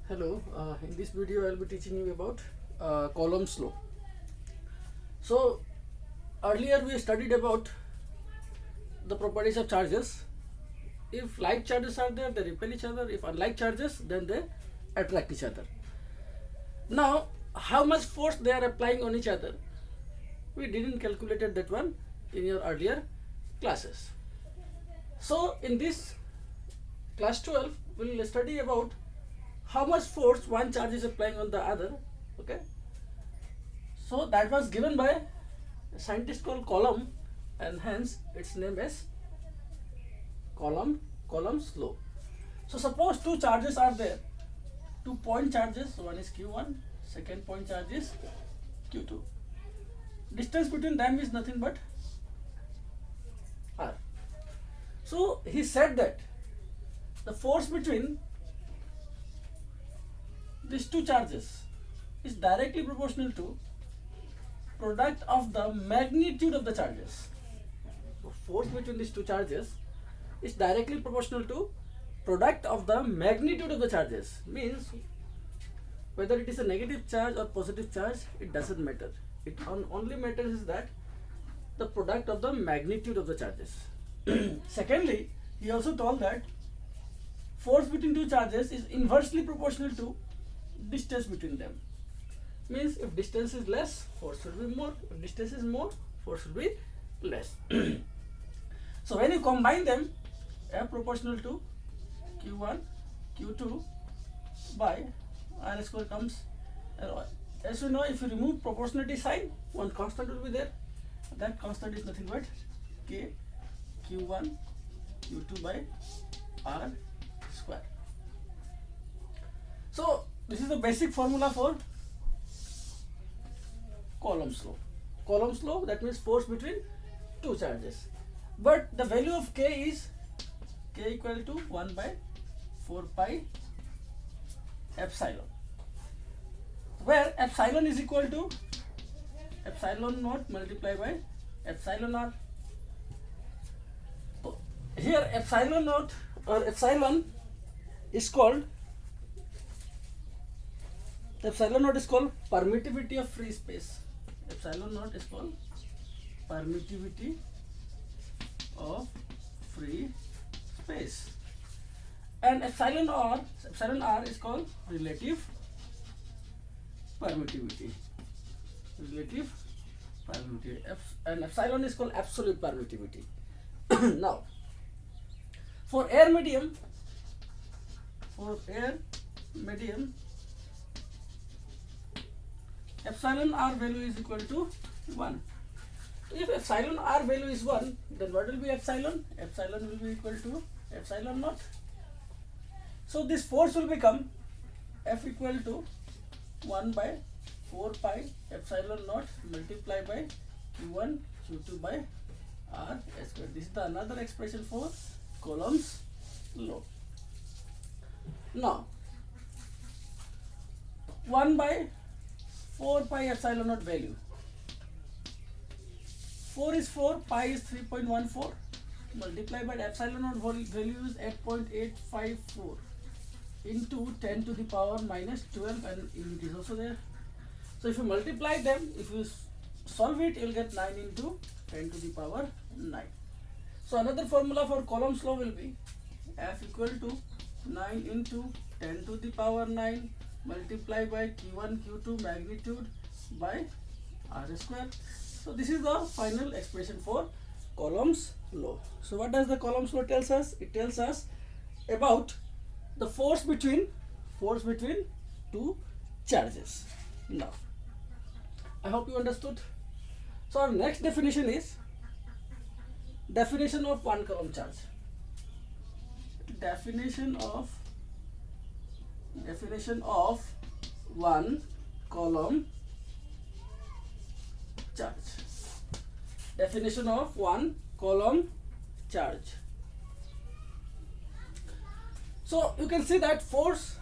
Hello, in this video I'll be teaching you about Coulomb's law. So earlier we studied about the properties of charges. If like charges are there, they repel each other. If unlike charges, then they attract each other. Now, how much force they are applying on each other, we didn't calculated that one in your earlier classes. So in this class 12, we'll study about how much force one charge is applying on the other. Okay, so that was given by a scientist called Coulomb, and hence its name is Coulomb's law. So suppose two charges are there, 2 point charges, one is q1, second point charge is q2. Distance between them is nothing but r. So he said that the force between these two charges is directly proportional to product of the magnitude of the charges. So force between these two charges is directly proportional to product of the magnitude of the charges. Means whether it is a negative charge or positive charge, it doesn't matter. It only matters is that the product of the magnitude of the charges. Secondly, he also told that force between two charges is inversely proportional to distance between them. Means if distance is less, force will be more. If distance is more, force will be less. So when you combine them, F proportional to Q1, Q2 by R square comes. As you know, if you remove proportionality sign, one constant will be there. That constant is nothing but K Q1 Q2 by R square. So this is the basic formula for Coulomb's law. Coulomb's law, that means force between two charges. But the value of K is K equal to 1 by 4 pi epsilon, where epsilon is equal to epsilon naught multiplied by epsilon r. So here epsilon naught or epsilon is called permittivity of free space. Epsilon naught is called permittivity of free space, and epsilon r is called relative permittivity. And epsilon is called absolute permittivity. Now, for air medium, epsilon r value is equal to 1. If epsilon r value is 1, then what will be epsilon? Epsilon will be equal to epsilon naught. So this force will become F equal to 1 by 4 pi epsilon naught multiplied by Q1 Q2 by R square. This is the another expression for Coulomb's law. Now 1 by 4 pi epsilon naught value. 4 is 4, pi is 3.14, multiplied by epsilon naught value is 8.854 into 10 to the power minus 12, and unit is also there. So if you multiply them, if you solve it, you will get 9 into 10 to the power 9. So another formula for Coulomb's law will be F equal to 9 into 10 to the power 9 multiplied by Q1 Q2 magnitude by R square. So this is the final expression for Coulomb's law. So what does the Coulomb's law tells us? It tells us about the force between two charges. Now, I hope you understood. So our next definition is definition of one Coulomb charge. Definition of one Coulomb charge. Definition of one Coulomb charge. So you can see that force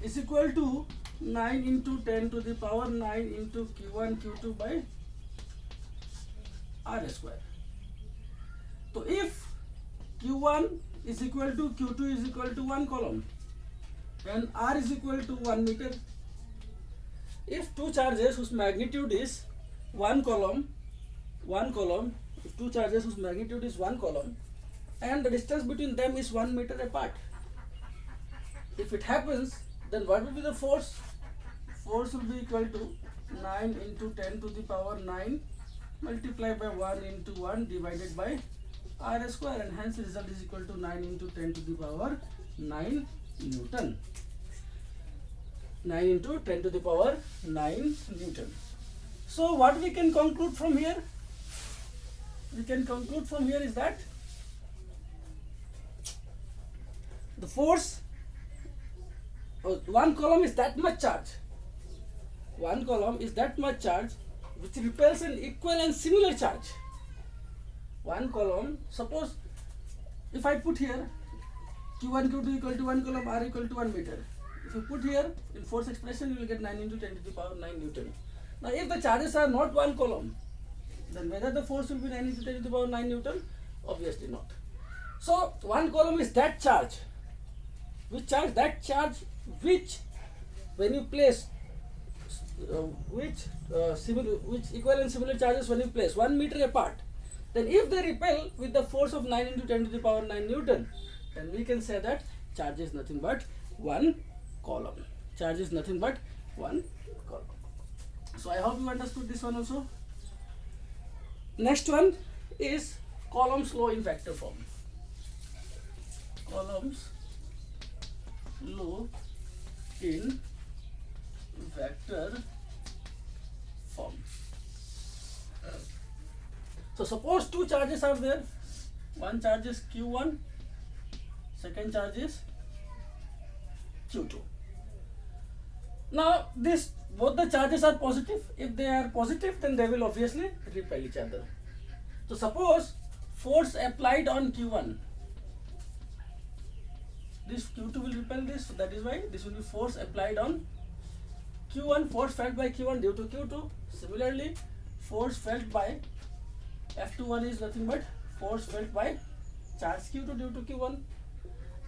is equal to 9 into 10 to the power 9 into Q1 Q2 by R square. So if Q1 is equal to Q2 is equal to 1 Coulomb, and r is equal to 1 meter. If two charges whose magnitude is one column, if two charges whose magnitude is one column and the distance between them is 1 meter apart, if it happens, then what will be the force? Force will be equal to 9 into 10 to the power 9 multiplied by 1 into 1 divided by r square, and hence the result is equal to 9 into 10 to the power 9 Newton. 9 into 10 to the power 9 Newton. So what we can conclude from here? We can conclude from here is that the force, one column is that much charge. One column is that much charge which repels an equal and similar charge. One column, suppose if I put here Q1, Q2 equal to 1 column, R equal to 1 meter. If you put here in force expression, you will get 9 into 10 to the power 9 Newton. Now if the charges are not one column, then whether the force will be 9 into 10 to the power 9 Newton? Obviously not. So one column is that charge. Which charge? That charge which when you place which equal and similar charges when you place 1 meter apart, then if they repel with the force of 9 into 10 to the power 9 Newton, then we can say that charge is nothing but one column. Charge is nothing but one column. So I hope you understood this one also. Next one is Coulomb's law in vector form. Coulomb's law in vector form. So suppose two charges are there. One charge is Q1, second charge is Q2. Now both the charges are positive. If they are positive, then they will obviously repel each other. So suppose force applied on Q1, this Q2 will repel this, so that is why this will be force applied on Q1, force felt by Q1 due to Q2. Similarly, force felt by F21 is nothing but force felt by charge Q2 due to Q1,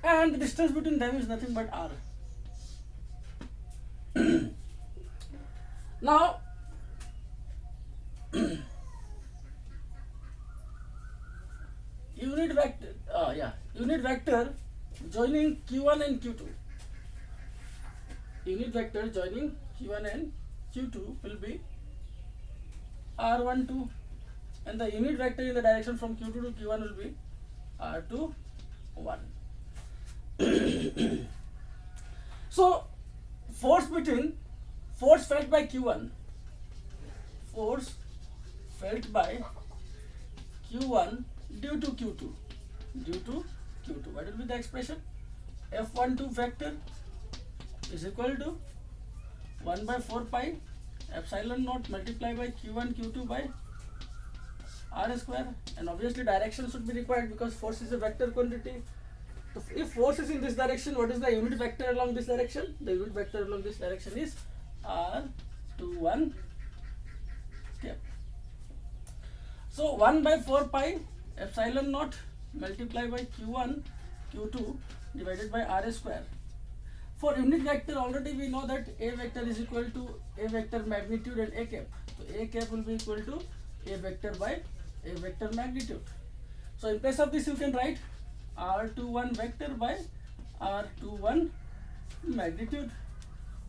and the distance between them is nothing but R. Now unit vector joining Q1 and Q2. Unit vector joining Q1 and Q2 will be R12, and the unit vector in the direction from Q2 to Q1 will be R21. So force felt by Q1, force felt by Q1 due to Q2, what will be the expression? F12 vector is equal to 1 by 4 pi epsilon naught multiplied by Q1 Q2 by R square, and obviously direction should be required because force is a vector quantity. So if force is in this direction, what is the unit vector along this direction? The unit vector along this direction is R21 step. So 1 by 4 pi epsilon naught multiplied by Q1 Q2 divided by R square. For unit vector, already we know that A vector is equal to A vector magnitude and A cap. So A cap will be equal to A vector by A vector magnitude. So in place of this you can write R21 vector by R21 magnitude.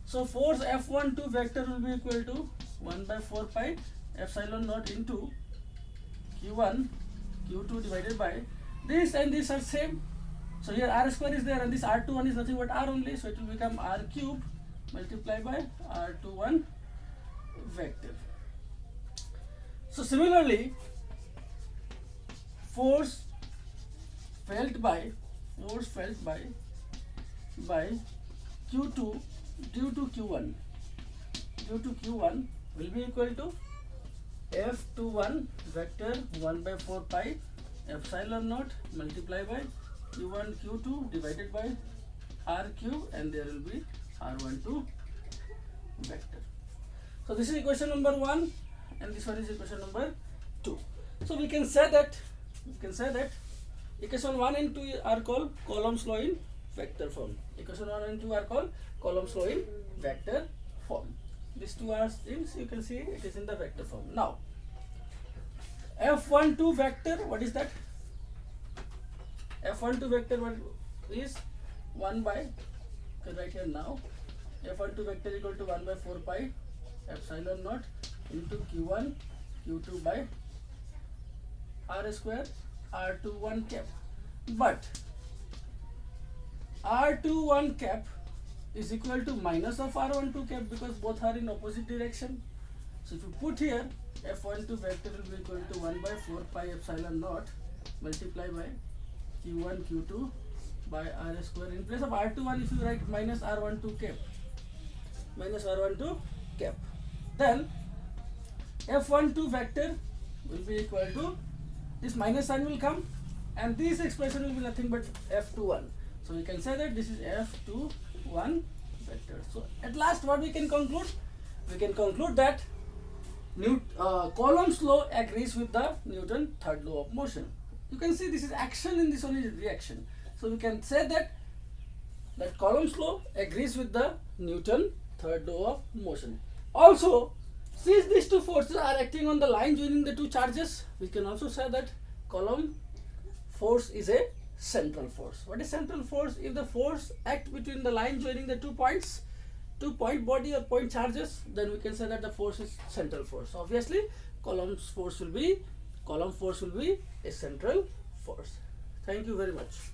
So force F12 vector will be equal to 1 by 4 pi epsilon naught into Q1 Q2 divided by this, and these are same. So here R square is there and this R21 is nothing but R only, so it will become R cube multiplied by R21 vector. So similarly, force felt by Q2 due to Q1 will be equal to F21 vector 1 by 4 pi epsilon naught multiplied by Q1 Q2 divided by R cube, and there will be R12 vector. So this is equation number 1 and this one is equation number 2. So we can say that equation 1 and 2 are called Coulomb's law in vector form. Equation 1 and 2 are called Coulomb's law in vector form. These two are in, so you can see it is in the vector form. Now, F12 vector, what is that? F12 vector what is 1 by, right here now, F12 vector equal to 1 by 4 pi epsilon naught into Q1 Q2 by R square R21 cap. But R21 cap is equal to minus of R12 cap because both are in opposite direction. So if you put here F12 vector will be equal to 1 by 4 pi epsilon naught multiply by Q1 Q2 by R square. In place of R21 if you write minus R12 cap, then F12 vector will be equal to, this minus sign will come and this expression will be nothing but F21. So we can say that this is F21 vector. So at last what we can conclude? We can conclude that Coulomb's law agrees with the Newton's third law of motion. You can see this is action in this only reaction. So we can say that Coulomb's law agrees with the Newton's third law of motion. Also, since these two forces are acting on the line joining the two charges, we can also say that Coulomb force is a central force. What is central force? If the force act between the line joining the 2 points, 2 point body or point charges, then we can say that the force is central force. So obviously, Coulomb force will be a central force. Thank you very much.